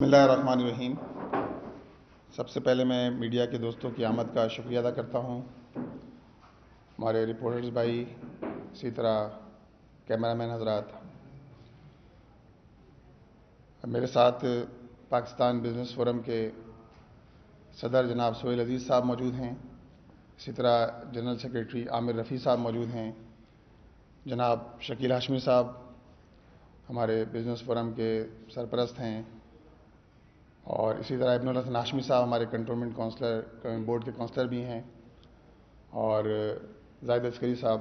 بسم اللہ الرحمن الرحیم۔ سب سے پہلے میں میڈیا کے دوستوں کی آمد کا شکریہ ادا کرتا ہوں۔ ہمارے رپورٹرز بھائی، اسی طرح کیمرہ مین حضرات، میرے ساتھ پاکستان بزنس فورم کے صدر جناب سہیل عزیز صاحب موجود ہیں، اسی طرح جنرل سیکریٹری عامر رفیع صاحب موجود ہیں، جناب شکیل ہاشمی صاحب ہمارے بزنس فورم کے سرپرست ہیں، اور اسی طرح ابن الحسن ہاشمی صاحب ہمارے کنٹونمنٹ کونسلر بورڈ کے کونسلر بھی ہیں، اور زاہد عسکری صاحب۔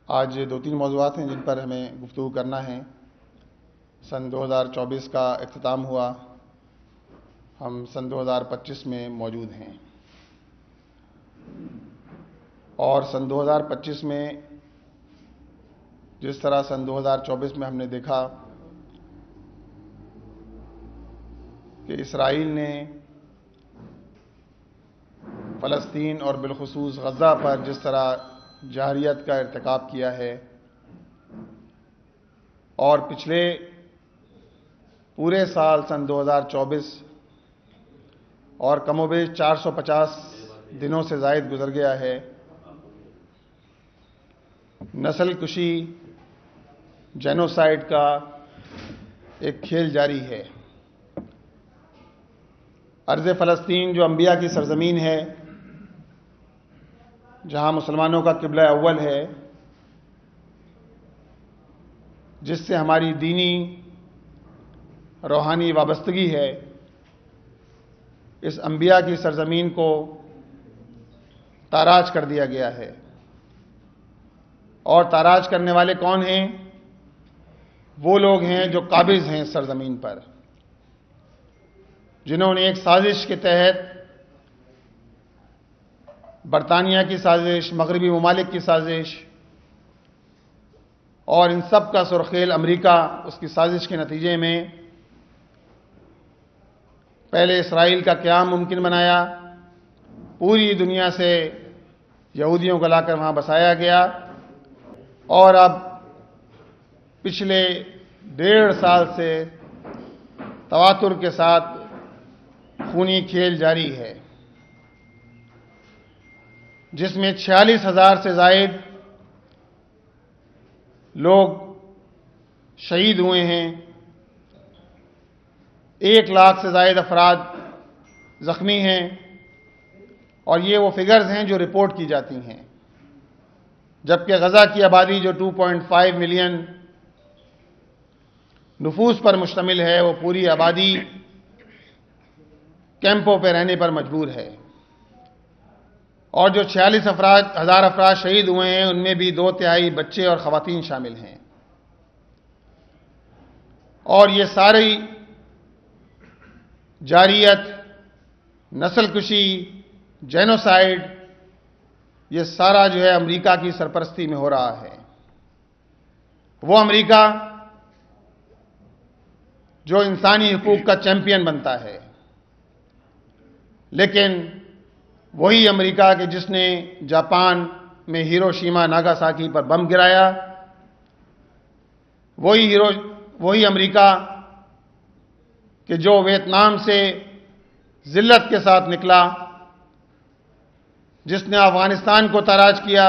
آج 2-3 موضوعات ہیں جن پر ہمیں گفتگو کرنا ہے۔ سن 2024 کا اختتام ہوا، ہم سن 2025 میں موجود ہیں، اور سن 2025 میں جس طرح سن 2024 میں ہم نے دیکھا کہ اسرائیل نے فلسطین اور بالخصوص غزہ پر جس طرح جارحیت کا ارتکاب کیا ہے، اور پچھلے پورے سال سن 2024 اور کم و بیش 450 دنوں سے زائد گزر گیا ہے، نسل کشی، جینوسائیڈ کا ایک کھیل جاری ہے۔ ارض فلسطین جو انبیاء کی سرزمین ہے، جہاں مسلمانوں کا قبلہ اول ہے، جس سے ہماری دینی روحانی وابستگی ہے، اس انبیاء کی سرزمین کو تاراج کر دیا گیا ہے۔ اور تاراج کرنے والے کون ہیں؟ وہ لوگ ہیں جو قابض ہیں اس سرزمین پر، جنہوں نے ایک سازش کے تحت، برطانیہ کی سازش، مغربی ممالک کی سازش، اور ان سب کا سرخیل امریکہ، اس کی سازش کے نتیجے میں پہلے اسرائیل کا قیام ممکن بنایا، پوری دنیا سے یہودیوں کو لا کر وہاں بسایا گیا، اور اب پچھلے 1.5 سال سے تواتر کے ساتھ خونی کھیل جاری ہے، جس میں 46,000 سے زائد لوگ شہید ہوئے ہیں، 1 لاکھ سے زائد افراد زخمی ہیں، اور یہ وہ فگرز ہیں جو رپورٹ کی جاتی ہیں، جبکہ غزہ کی آبادی جو 2.5 ملین نفوس پر مشتمل ہے، وہ پوری آبادی کیمپوں پہ رہنے پر مجبور ہے، اور جو 46,000 افراد شہید ہوئے ہیں، ان میں بھی 2/3 بچے اور خواتین شامل ہیں، اور یہ ساری جارحیت، نسل کشی، جینوسائیڈ، یہ سارا جو ہے امریکہ کی سرپرستی میں ہو رہا ہے۔ وہ امریکہ جو انسانی حقوق کا چیمپئن بنتا ہے، لیکن وہی امریکہ کہ جس نے جاپان میں ہیروشیما ناگاساکی پر بم گرایا، وہی امریکہ کہ جو ویتنام سے ذلت کے ساتھ نکلا، جس نے افغانستان کو تاراج کیا،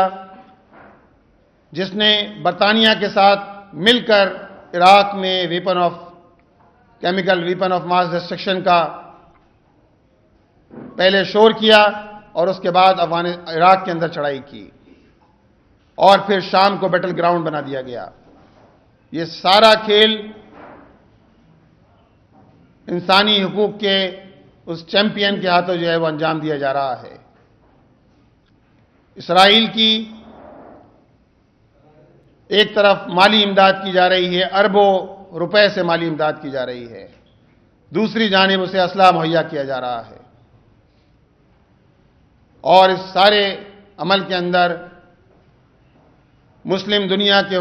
جس نے برطانیہ کے ساتھ مل کر عراق میں chemical weapon of mass destruction کا پہلے شور کیا، اور اس کے بعد عراق کے اندر چڑھائی کی، اور پھر شام کو بیٹل گراؤنڈ بنا دیا گیا۔ یہ سارا کھیل انسانی حقوق کے اس چیمپئن کے ہاتھوں جو ہے وہ انجام دیا جا رہا ہے۔ اسرائیل کی ایک طرف مالی امداد کی جا رہی ہے، اربوں روپے سے مالی امداد کی جا رہی ہے، دوسری جانب اسے اسلحہ مہیا کیا جا رہا ہے، اور اس سارے عمل کے اندر مسلم دنیا کے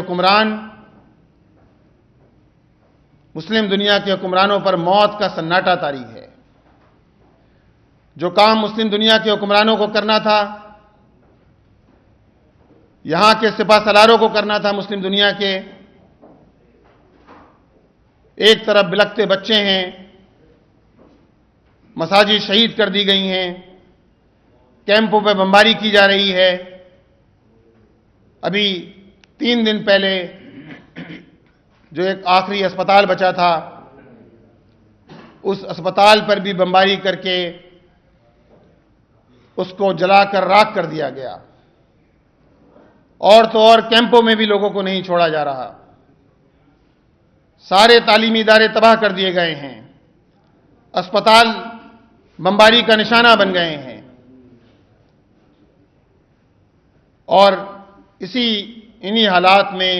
حکمرانوں پر موت کا سناٹا طاری ہے۔ جو کام مسلم دنیا کے حکمرانوں کو کرنا تھا، یہاں کے سپہ سالاروں کو کرنا تھا مسلم دنیا کے، ایک طرف بلکتے بچے ہیں، مساجد شہید کر دی گئی ہیں، کیمپوں پہ بمباری کی جا رہی ہے۔ ابھی 3 دن پہلے جو ایک آخری اسپتال بچا تھا، اس اسپتال پر بھی بمباری کر کے اس کو جلا کر راکھ کر دیا گیا۔ اور تو اور کیمپوں میں بھی لوگوں کو نہیں چھوڑا جا رہا، سارے تعلیمی ادارے تباہ کر دیے گئے ہیں، اسپتال بمباری کا نشانہ بن گئے ہیں۔ اور انہی حالات میں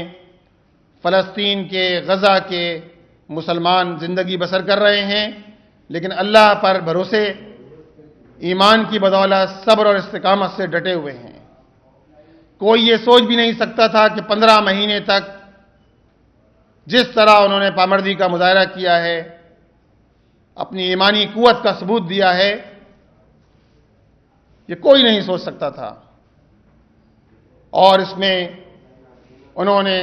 فلسطین کے، غزہ کے مسلمان زندگی بسر کر رہے ہیں، لیکن اللہ پر بھروسے، ایمان کی بدولت صبر اور استقامت سے ڈٹے ہوئے ہیں۔ کوئی یہ سوچ بھی نہیں سکتا تھا کہ 15 مہینے تک جس طرح انہوں نے پامردی کا مظاہرہ کیا ہے، اپنی ایمانی قوت کا ثبوت دیا ہے، یہ کوئی نہیں سوچ سکتا تھا۔ اور اس میں انہوں نے،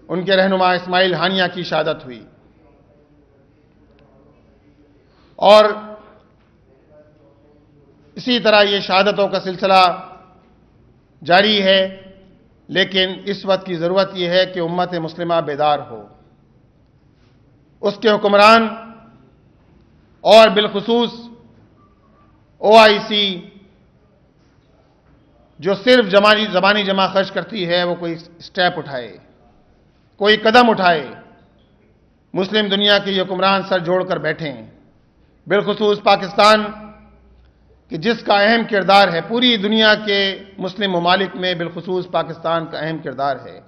ان کے رہنما اسماعیل ہانیہ کی شہادت ہوئی، اور اسی طرح یہ شہادتوں کا سلسلہ جاری ہے۔ لیکن اس وقت کی ضرورت یہ ہے کہ امت مسلمہ بیدار ہو، اس کے حکمران اور بالخصوص OIC جو صرف زبانی جمع خرچ کرتی ہے، وہ کوئی سٹیپ اٹھائے، کوئی قدم اٹھائے۔ مسلم دنیا کے یہ حکمران سر جوڑ کر بیٹھیں، بالخصوص پاکستان کہ جس کا اہم کردار ہے، پوری دنیا کے مسلم ممالک میں بالخصوص پاکستان کا اہم کردار ہے۔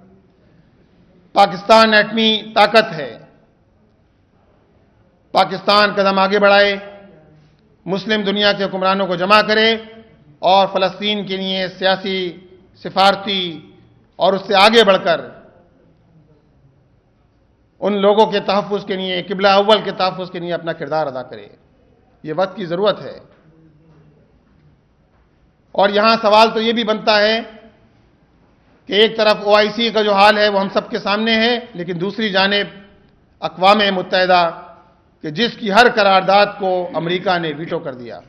پاکستان ایٹمی طاقت ہے، پاکستان قدم آگے بڑھائے، مسلم دنیا کے حکمرانوں کو جمع کرے اور فلسطین کے لیے سیاسی، سفارتی اور اس سے آگے بڑھ کر ان لوگوں کے تحفظ کے لیے، قبلہ اول کے تحفظ کے لیے اپنا کردار ادا کرے۔ یہ وقت کی ضرورت ہے۔ اور یہاں سوال تو یہ بھی بنتا ہے کہ ایک طرف OIC کا جو حال ہے وہ ہم سب کے سامنے ہے، لیکن دوسری جانب اقوام متحدہ کہ جس کی ہر قرارداد کو امریکہ نے ویٹو کر دیا۔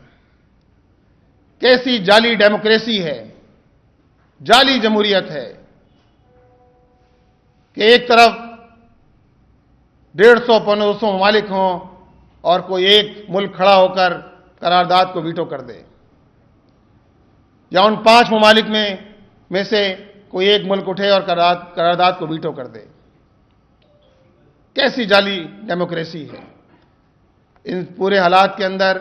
کیسی جعلی ڈیموکریسی ہے، جعلی جمہوریت ہے کہ ایک طرف 150-200 ممالک ہوں اور کوئی ایک ملک کھڑا ہو کر قرارداد کو ویٹو کر دے، یا ان 5 ممالک میں سے کوئی ایک ملک اٹھے اور قرارداد کو ویٹو کر دے۔ کیسی جعلی ڈیموکریسی ہے۔ ان پورے حالات کے اندر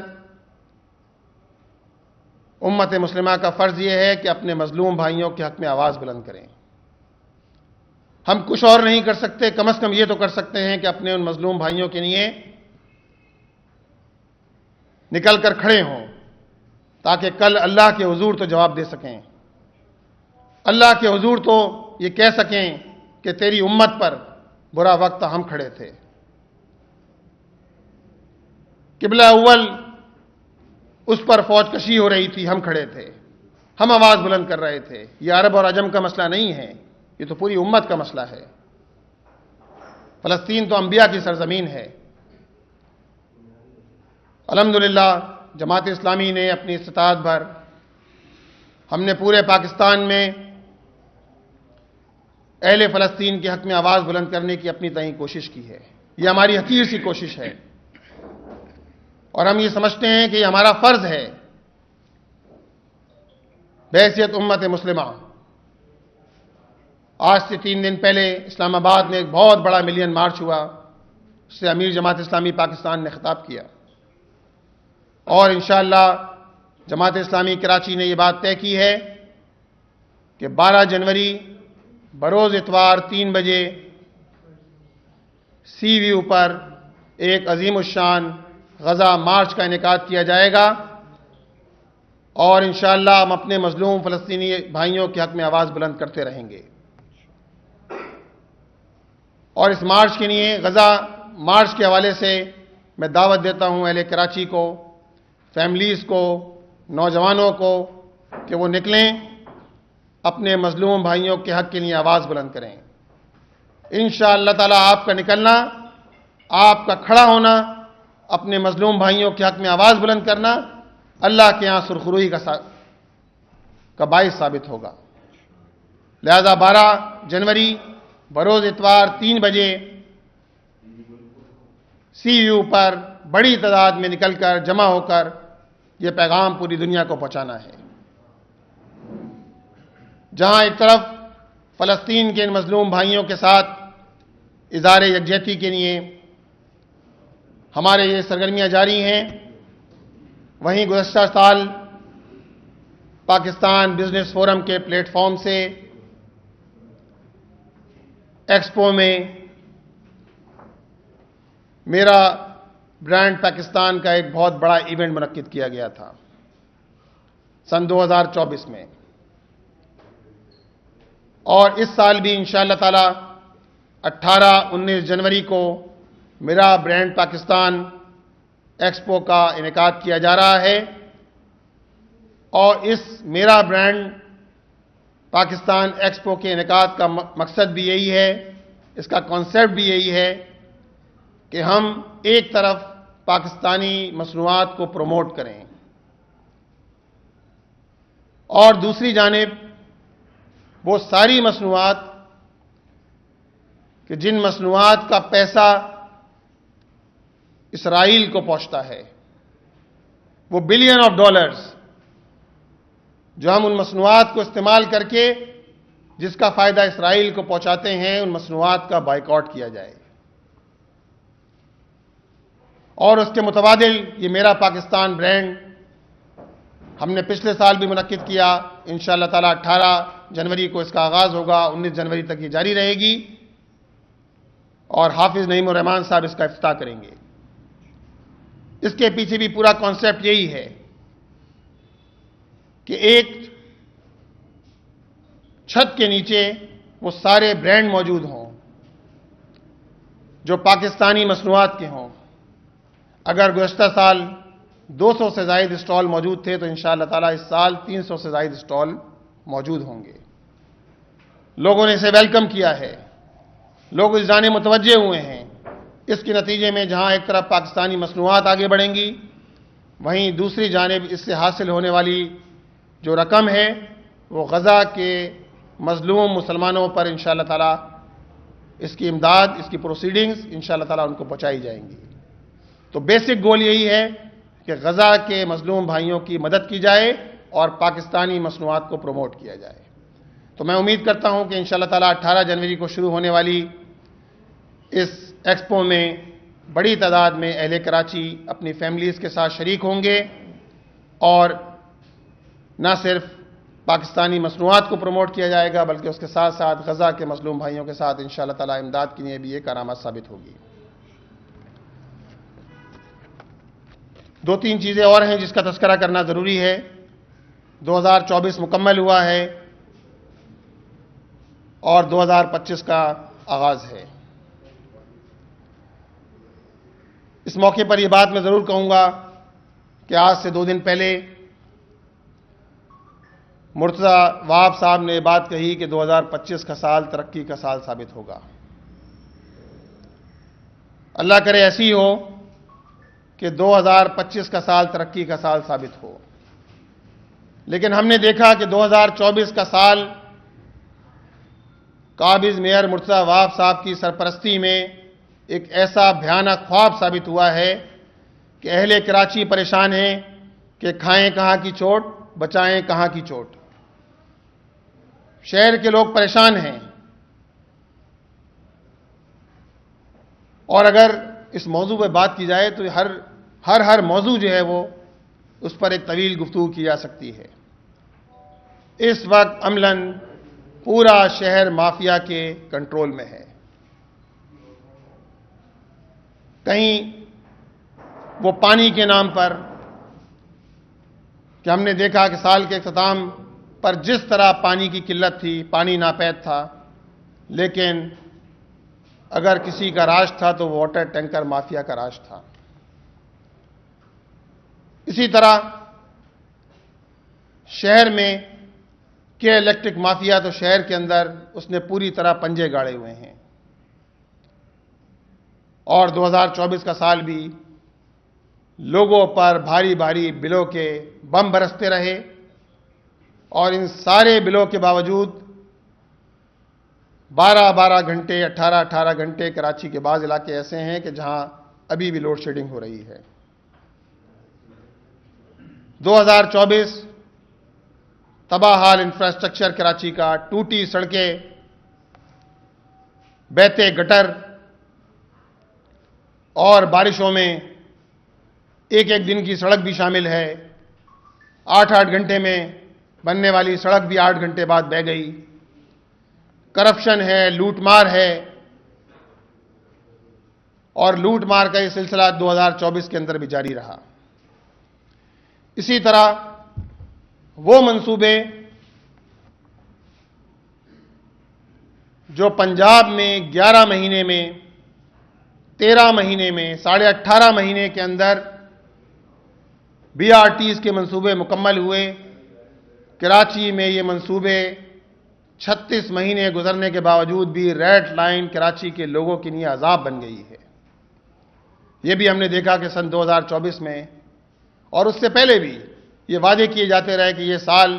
امت مسلمہ کا فرض یہ ہے کہ اپنے مظلوم بھائیوں کے حق میں آواز بلند کریں۔ ہم کچھ اور نہیں کر سکتے، کم از کم یہ تو کر سکتے ہیں کہ اپنے ان مظلوم بھائیوں کے لیے نکل کر کھڑے ہوں، تاکہ کل اللہ کے حضور تو جواب دے سکیں، اللہ کے حضور تو یہ کہہ سکیں کہ تیری امت پر برا وقت ہم کھڑے تھے، قبلہ اول اس پر فوج کشی ہو رہی تھی، ہم کھڑے تھے، ہم آواز بلند کر رہے تھے۔ یہ عرب اور عجم کا مسئلہ نہیں ہے، یہ تو پوری امت کا مسئلہ ہے۔ فلسطین تو انبیاء کی سرزمین ہے۔ الحمدللہ جماعت اسلامی نے اپنی استطاعت بھر، ہم نے پورے پاکستان میں اہل فلسطین کے حق میں آواز بلند کرنے کی اپنی تئیں کوشش کی ہے۔ یہ ہماری حقیر سی کوشش ہے، اور ہم یہ سمجھتے ہیں کہ یہ ہمارا فرض ہے بحیثیت امت مسلمہ۔ آج سے 3 دن پہلے اسلام آباد میں ایک بہت بڑا ملین مارچ ہوا، اس سے امیر جماعت اسلامی پاکستان نے خطاب کیا، اور انشاءاللہ جماعت اسلامی کراچی نے یہ بات طے کی ہے کہ 12 جنوری بروز اتوار 3 بجے سی ویو پر ایک عظیم الشان غزہ مارچ کا انعقاد کیا جائے گا، اور انشاءاللہ ہم اپنے مظلوم فلسطینی بھائیوں کے حق میں آواز بلند کرتے رہیں گے۔ اور اس مارچ کے لیے، غزہ مارچ کے حوالے سے میں دعوت دیتا ہوں اہل کراچی کو، فیملیز کو، نوجوانوں کو کہ وہ نکلیں، اپنے مظلوم بھائیوں کے حق کے لیے آواز بلند کریں۔ انشاءاللہ تعالی آپ کا نکلنا آپ کا کھڑا ہونا، اپنے مظلوم بھائیوں کے حق میں آواز بلند کرنا اللہ کے یہاں سرخروئی کا باعث ثابت ہوگا۔ لہذا 12 جنوری بروز اتوار 3 بجے سی یو پر بڑی تعداد میں نکل کر جمع ہو کر یہ پیغام پوری دنیا کو پہنچانا ہے۔ جہاں ایک طرف فلسطین کے ان مظلوم بھائیوں کے ساتھ اظہار یکجہتی کے لیے ہمارے یہ سرگرمیاں جاری ہیں، وہیں گزشتہ سال پاکستان بزنس فورم کے پلیٹ فارم سے ایکسپو میں میرا برانڈ پاکستان کا ایک بہت بڑا ایونٹ منعقد کیا گیا تھا سن 2024 میں، اور اس سال بھی انشاءاللہ تعالی 18-19 جنوری کو میرا برانڈ پاکستان ایکسپو کا انعقاد کیا جا رہا ہے۔ اور اس میرا برانڈ پاکستان ایکسپو کے انعقاد کا مقصد بھی یہی ہے، اس کا کانسیپٹ بھی یہی ہے کہ ہم ایک طرف پاکستانی مصنوعات کو پروموٹ کریں اور دوسری جانب وہ ساری مصنوعات کہ جن مصنوعات کا پیسہ اسرائیل کو پہنچتا ہے، وہ بلین آف ڈالرز جو ہم ان مصنوعات کو استعمال کر کے جس کا فائدہ اسرائیل کو پہنچاتے ہیں، ان مصنوعات کا بائیکاٹ کیا جائے۔ اور اس کے متبادل یہ میرا پاکستان برانڈ ہم نے پچھلے سال بھی منعقد کیا، انشاءاللہ تعالی 18 جنوری کو اس کا آغاز ہوگا، 19 جنوری تک یہ جاری رہے گی، اور حافظ نعیم الرحمان صاحب اس کا افتتاح کریں گے۔ اس کے پیچھے بھی پورا کانسیپٹ یہی ہے کہ ایک چھت کے نیچے وہ سارے برانڈ موجود ہوں جو پاکستانی مصنوعات کے ہوں۔ اگر گزشتہ سال 200 سے زائد اسٹال موجود تھے تو انشاءاللہ تعالی اس سال 300 سے زائد اسٹال موجود ہوں گے۔ لوگوں نے اسے ویلکم کیا ہے، لوگ اس جانب متوجہ ہوئے ہیں۔ اس کے نتیجے میں جہاں ایک طرف پاکستانی مصنوعات آگے بڑھیں گی، وہیں دوسری جانب اس سے حاصل ہونے والی جو رقم ہے وہ غزہ کے مظلوم مسلمانوں پر انشاءاللہ تعالی اس کی امداد، اس کی پروسیڈنگز انشاءاللہ تعالی ان کو پہنچائی جائیں گی۔ تو بیسک گول یہی ہے کہ غزہ کے مظلوم بھائیوں کی مدد کی جائے اور پاکستانی مصنوعات کو پروموٹ کیا جائے۔ تو میں امید کرتا ہوں کہ انشاءاللہ تعالی 18 جنوری کو شروع ہونے والی اس ایکسپو میں بڑی تعداد میں اہل کراچی اپنی فیملیز کے ساتھ شریک ہوں گے، اور نہ صرف پاکستانی مصنوعات کو پروموٹ کیا جائے گا بلکہ اس کے ساتھ ساتھ غزہ کے مظلوم بھائیوں کے ساتھ انشاءاللہ تعالی امداد کے لیے بھی یہ کارآمد ثابت ہوگی۔ 2-3 چیزیں اور ہیں جس کا تذکرہ کرنا ضروری ہے۔ 2024 مکمل ہوا ہے اور 2025 کا آغاز ہے۔ اس موقع پر یہ بات میں ضرور کہوں گا کہ آج سے 2 دن پہلے مرتضی وہاب صاحب نے یہ بات کہی کہ 2025 کا سال ترقی کا سال ثابت ہوگا۔ اللہ کرے ایسی ہو کہ 2025 کا سال ترقی کا سال ثابت ہو، لیکن ہم نے دیکھا کہ 2024 کا سال قابض میئر مرتضی وہاب صاحب کی سرپرستی میں ایک ایسا بھیانک خواب ثابت ہوا ہے کہ اہل کراچی پریشان ہیں کہ کھائیں کہاں کی چوٹ، بچائیں کہاں کی چوٹ۔ شہر کے لوگ پریشان ہیں، اور اگر اس موضوع پہ بات کی جائے تو ہر موضوع جو ہے وہ اس پر ایک طویل گفتگو کی جا سکتی ہے۔ اس وقت عملاً پورا شہر مافیا کے کنٹرول میں ہے۔ کہیں وہ پانی کے نام پر کہ ہم نے دیکھا کہ سال کے اختتام پر جس طرح پانی کی قلت تھی، پانی ناپید تھا، لیکن اگر کسی کا راج تھا تو وہ واٹر ٹینکر مافیا کا راج تھا۔ اسی طرح شہر میں کہ الیکٹرک مافیا تو شہر کے اندر اس نے پوری طرح پنجے گاڑے ہوئے ہیں۔ اور 2024 کا سال بھی لوگوں پر بھاری بھاری بلوں کے بم برستے رہے، اور ان سارے بلوں کے باوجود 12 گھنٹے 18 گھنٹے کراچی کے بعض علاقے ایسے ہیں کہ جہاں ابھی بھی لوڈ شیڈنگ ہو رہی ہے۔ 2024 تباہ حال انفراسٹرکچر کراچی کا، ٹوٹی سڑکیں، بہتے گٹر، اور بارشوں میں ایک دن کی سڑک بھی شامل ہے۔ 8 گھنٹے میں بننے والی سڑک بھی 8 گھنٹے بعد بہہ گئی۔ کرپشن ہے، لوٹ مار ہے، اور لوٹ مار کا یہ سلسلہ 2024 کے اندر بھی جاری رہا۔ اسی طرح وہ منصوبے جو پنجاب میں 11 مہینے میں، 13 مہینے میں، 18.5 مہینے کے اندر BRTs کے منصوبے مکمل ہوئے، کراچی میں یہ منصوبے 36 مہینے گزرنے کے باوجود بھی ریڈ لائن کراچی کے لوگوں کے لیے عذاب بن گئی ہے۔ یہ بھی ہم نے دیکھا کہ سن 2024 میں اور اس سے پہلے بھی یہ وعدے کیے جاتے رہے کہ یہ سال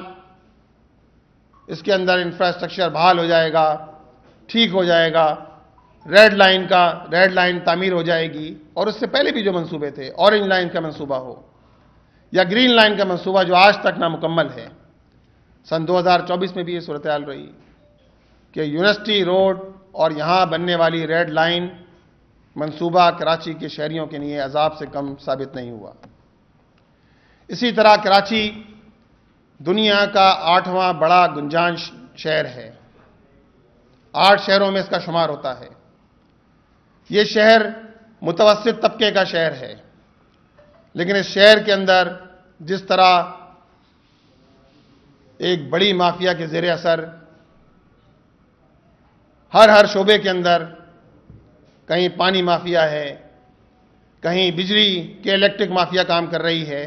اس کے اندر انفراسٹرکچر بحال ہو جائے گا، ٹھیک ہو جائے گا، ریڈ لائن تعمیر ہو جائے گی، اور اس سے پہلے بھی جو منصوبے تھے، اورنج لائن کا منصوبہ ہو یا گرین لائن کا منصوبہ جو آج تک نامکمل ہے، سن 2024 میں بھی یہ صورتحال رہی کہ یونیورسٹی روڈ اور یہاں بننے والی ریڈ لائن منصوبہ کراچی کے شہریوں کے لیے عذاب سے کم ثابت نہیں ہوا۔ اسی طرح کراچی دنیا کا 8واں بڑا گنجان شہر ہے، 8 شہروں میں اس کا شمار ہوتا ہے۔ یہ شہر متوسط طبقے کا شہر ہے، لیکن اس شہر کے اندر جس طرح ایک بڑی مافیا کے زیر اثر ہر شعبے کے اندر، کہیں پانی مافیا ہے، کہیں بجلی کے الیکٹرک مافیا کام کر رہی ہے،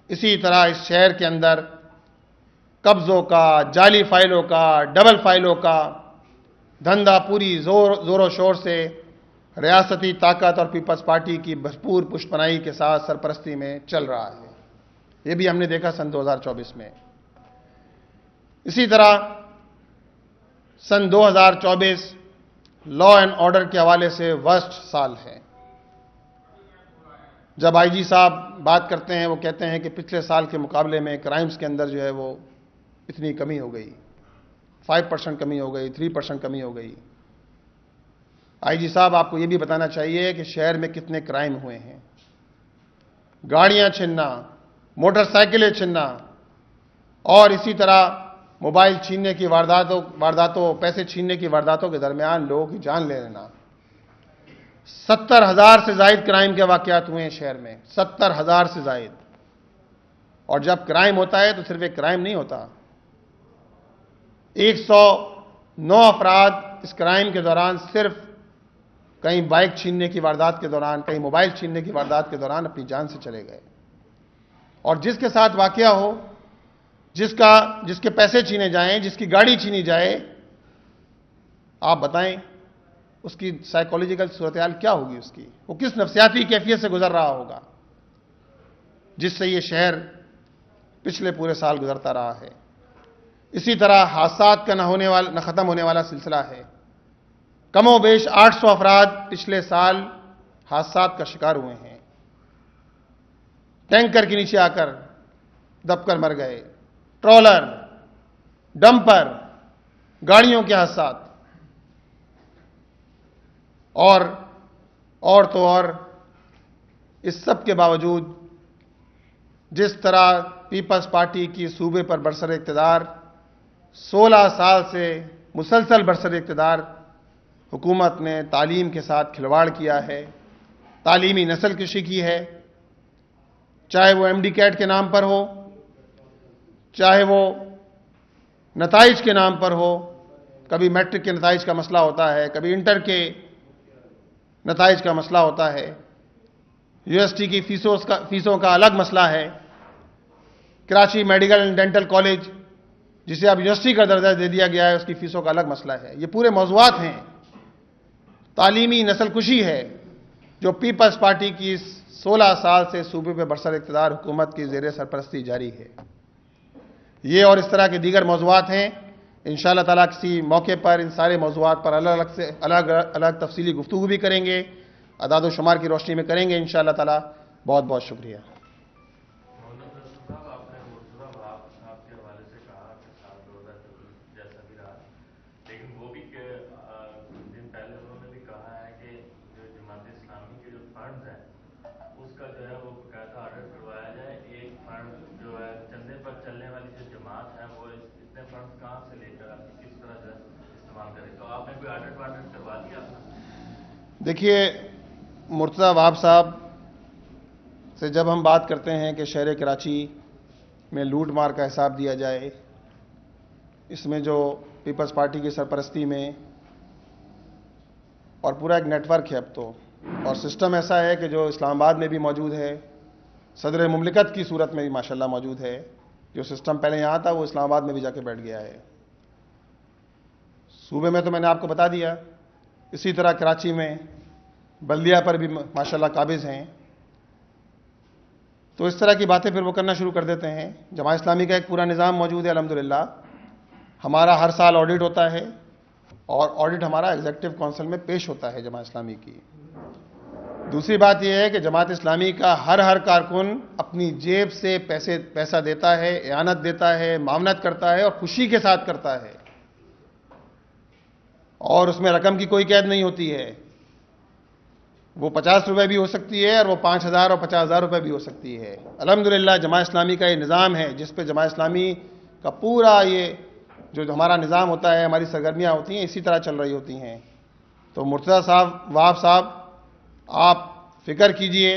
اسی طرح اس شہر کے اندر قبضوں کا، جعلی فائلوں کا، ڈبل فائلوں کا دھندا پوری زور و شور سے ریاستی طاقت اور پیپلز پارٹی کی بھرپور پشپنائی کے ساتھ سرپرستی میں چل رہا ہے۔ یہ بھی ہم نے دیکھا سن 2024 میں۔ اسی طرح سن 2024 لا اینڈ آرڈر کے حوالے سے ورسٹ سال ہے۔ جب آئی جی صاحب بات کرتے ہیں وہ کہتے ہیں کہ پچھلے سال کے مقابلے میں کرائمز کے اندر جو ہے وہ اتنی کمی ہو گئی، 5% کمی ہو گئی، 3% کمی ہو گئی۔ آئی جی صاحب آپ کو یہ بھی بتانا چاہیے کہ شہر میں کتنے کرائم ہوئے ہیں۔ گاڑیاں چھیننا، موٹر سائیکلیں چھیننا، اور اسی طرح موبائل چھیننے کی وارداتوں، پیسے چھیننے کی وارداتوں کے درمیان لوگوں کی جان لے لینا۔ 70,000 سے زائد کرائم کے واقعات ہوئے ہیں شہر میں، 70,000 سے زائد۔ اور جب کرائم ہوتا ہے تو صرف ایک کرائم نہیں ہوتا، 109 افراد اس کرائم کے دوران صرف کہیں بائک چھیننے کی واردات کے دوران، کہیں موبائل چھیننے کی واردات کے دوران اپنی جان سے چلے گئے۔ اور جس کے ساتھ واقعہ ہو، جس کے پیسے چھینے جائیں، جس کی گاڑی چھینی جائے، آپ بتائیں اس کی سائیکولوجیکل صورتحال کیا ہوگی، اس کی وہ کس نفسیاتی کیفیت سے گزر رہا ہوگا، جس سے یہ شہر پچھلے پورے سال گزرتا رہا ہے۔ اسی طرح حادثات کا نہ ختم ہونے والا سلسلہ ہے۔ کم و بیش 800 افراد پچھلے سال حادثات کا شکار ہوئے ہیں، ٹینکر کے نیچے آ کر دب کر مر گئے، ٹرولر، ڈمپر، گاڑیوں کے حادثات، اور تو اور اس سب کے باوجود جس طرح پیپلز پارٹی کی صوبے پر برسر اقتدار 16 سال سے مسلسل برسر اقتدار حکومت نے تعلیم کے ساتھ کھلواڑ کیا ہے، تعلیمی نسل کشی کی ہے، چاہے وہ MD کیٹ کے نام پر ہو، چاہے وہ نتائج کے نام پر ہو۔ کبھی میٹرک کے نتائج کا مسئلہ ہوتا ہے، کبھی انٹر کے نتائج کا مسئلہ ہوتا ہے، یونیورسٹی کی فیسوں کا الگ مسئلہ ہے، Karachi medical and dental college جسے اب یونیورسٹی کا درجہ دے دیا گیا ہے، اس کی فیسوں کا الگ مسئلہ ہے۔ یہ پورے موضوعات ہیں، تعلیمی نسل کشی ہے، جو پیپلز پارٹی کی 16 سال سے صوبے پہ برسر اقتدار حکومت کی زیر سرپرستی جاری ہے۔ یہ اور اس طرح کے دیگر موضوعات ہیں، انشاءاللہ تعالیٰ کسی موقع پر ان سارے موضوعات پر الگ الگ تفصیلی گفتگو بھی کریں گے، اعداد و شمار کی روشنی میں کریں گے انشاءاللہ تعالیٰ۔ بہت بہت شکریہ۔ دیکھیے، مرتضی وہاب صاحب سے جب ہم بات کرتے ہیں کہ شہر کراچی میں لوٹ مار کا حساب دیا جائے، اس میں جو پیپلز پارٹی کی سرپرستی میں اور پورا ایک نیٹ ورک ہے اب تو، اور سسٹم ایسا ہے کہ جو اسلام آباد میں بھی موجود ہے، صدر مملکت کی صورت میں بھی ماشاءاللہ موجود ہے۔ جو سسٹم پہلے یہاں تھا وہ اسلام آباد میں بھی جا کے بیٹھ گیا ہے۔ صوبے میں تو میں نے آپ کو بتا دیا، اسی طرح کراچی میں بلدیہ پر بھی ماشاءاللہ قابض ہیں۔ تو اس طرح کی باتیں پھر وہ کرنا شروع کر دیتے ہیں۔ جماعت اسلامی کا ایک پورا نظام موجود ہے الحمدللہ۔ ہمارا ہر سال آڈٹ ہوتا ہے، اور آڈٹ ہمارا ایگزیکٹو کونسل میں پیش ہوتا ہے جماعت اسلامی کی۔ دوسری بات یہ ہے کہ جماعت اسلامی کا ہر کارکن اپنی جیب سے پیسہ دیتا ہے، اعانت دیتا ہے، معاونت کرتا ہے، اور خوشی کے ساتھ کرتا ہے، اور اس میں رقم کی کوئی قید نہیں ہوتی ہے۔ وہ 50 روپے بھی ہو سکتی ہے، اور وہ 5,000 اور 50,000 روپے بھی ہو سکتی ہے۔ الحمدللہ جماعت اسلامی کا یہ نظام ہے جس پہ جماعت اسلامی کا پورا یہ جو ہمارا نظام ہوتا ہے، ہماری سرگرمیاں ہوتی ہیں، اسی طرح چل رہی ہوتی ہیں۔ تو مرتضی وہاب صاحب، آپ فکر کیجئے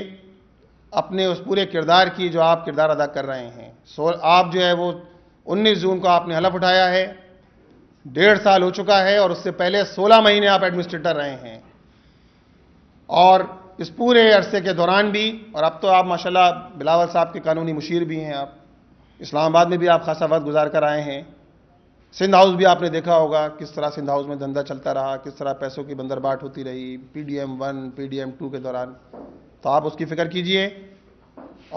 اپنے اس پورے کردار کی جو آپ کردار ادا کر رہے ہیں۔ آپ جو ہے وہ 19 جون کو آپ نے حلف اٹھایا ہے، 1.5 سال ہو چکا ہے، اور اس سے پہلے 16 مہینے آپ ایڈمنسٹریٹر رہے ہیں، اور اس پورے عرصے کے دوران بھی، اور اب تو آپ ماشاءاللہ بلاول صاحب کے قانونی مشیر بھی ہیں، آپ اسلام آباد میں بھی آپ خاصا وقت گزار کر آئے ہیں۔ سندھ ہاؤس بھی آپ نے دیکھا ہوگا کس طرح سندھ ہاؤس میں دھندا چلتا رہا، کس طرح پیسوں کی بندر بانٹ ہوتی رہی PDM 1 PDM 2 کے دوران۔ تو آپ اس کی فکر کیجئے،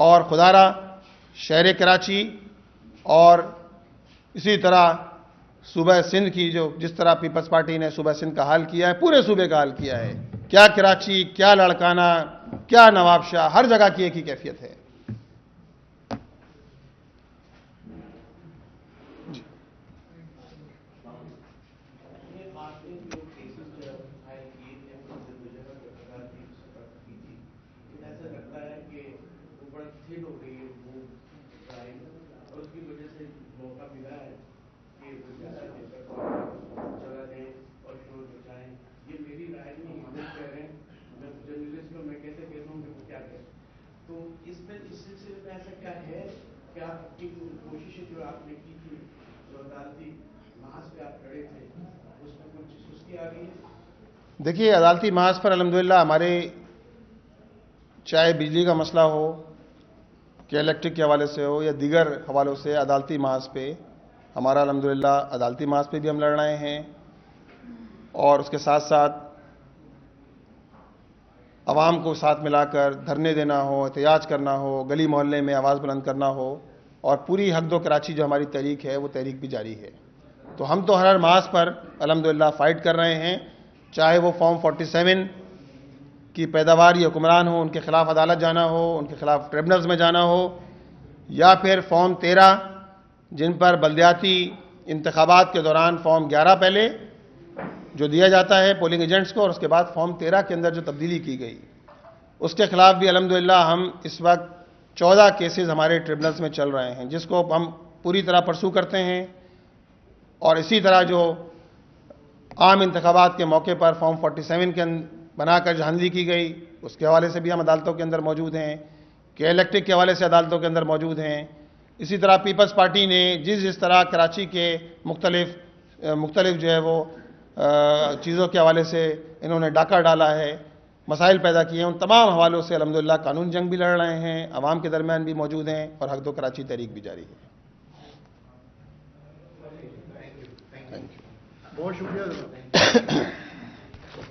اور خدا را شہر کراچی اور اسی طرح صوبہ سندھ کی جو جس طرح پیپلز پارٹی نے صوبہ سندھ کا حال کیا ہے، پورے صوبے کا حال کیا ہے، کیا کراچی، کیا لڑکانہ، کیا نواب شاہ، ہر جگہ کی ایک ہی کیفیت ہے۔ تو اس سلسلے میں ایسا کیا ہے کہ آپ کی کوششیں جو آپ نے کی تھی، جو عدالتی محاذ پہ آپ کھڑے تھے، اس میں کچھ سستی آ گئی ہے؟ دیکھیے، عدالتی محاذ پر الحمدللہ ہمارے چاہے بجلی کا مسئلہ ہو کہ الیکٹرک کے حوالے سے ہو یا دیگر حوالوں سے، عدالتی محاذ پہ ہمارا الحمدللہ عدالتی محاذ پہ بھی ہم لڑ رہے ہیں، اور اس کے ساتھ ساتھ عوام کو ساتھ ملا کر دھرنے دینا ہو، احتجاج کرنا ہو، گلی محلے میں آواز بلند کرنا ہو، اور پوری حق دو کراچی جو ہماری تحریک ہے وہ تحریک بھی جاری ہے۔ تو ہم تو ہر محاذ پر الحمدللہ فائٹ کر رہے ہیں، چاہے وہ فارم 47 کی پیداوار یا حکمران ہو، ان کے خلاف عدالت جانا ہو، ان کے خلاف ٹریبونلز میں جانا ہو، یا پھر فارم 13 جن پر بلدیاتی انتخابات کے دوران فارم 11 پہلے جو دیا جاتا ہے پولنگ ایجنٹس کو، اور اس کے بعد فارم 13 کے اندر جو تبدیلی کی گئی، اس کے خلاف بھی الحمدللہ ہم اس وقت 14 کیسز ہمارے ٹریبونلز میں چل رہے ہیں، جس کو ہم پوری طرح پرسو کرتے ہیں۔ اور اسی طرح جو عام انتخابات کے موقع پر فارم 47 کے بنا کر جہاندلی کی گئی، اس کے حوالے سے بھی ہم عدالتوں کے اندر موجود ہیں، کہ الیکٹرک کے حوالے سے عدالتوں کے اندر موجود ہیں۔ اسی طرح پیپلز پارٹی نے جس طرح کراچی کے مختلف جو ہے وہ چیزوں کے حوالے سے انہوں نے ڈاکہ ڈالا ہے، مسائل پیدا کیے ہیں، ان تمام حوالوں سے الحمدللہ قانون جنگ بھی لڑ رہے ہیں، عوام کے درمیان بھی موجود ہیں، اور حق دو کراچی تحریک بھی جاری ہے۔ بہت شکریہ۔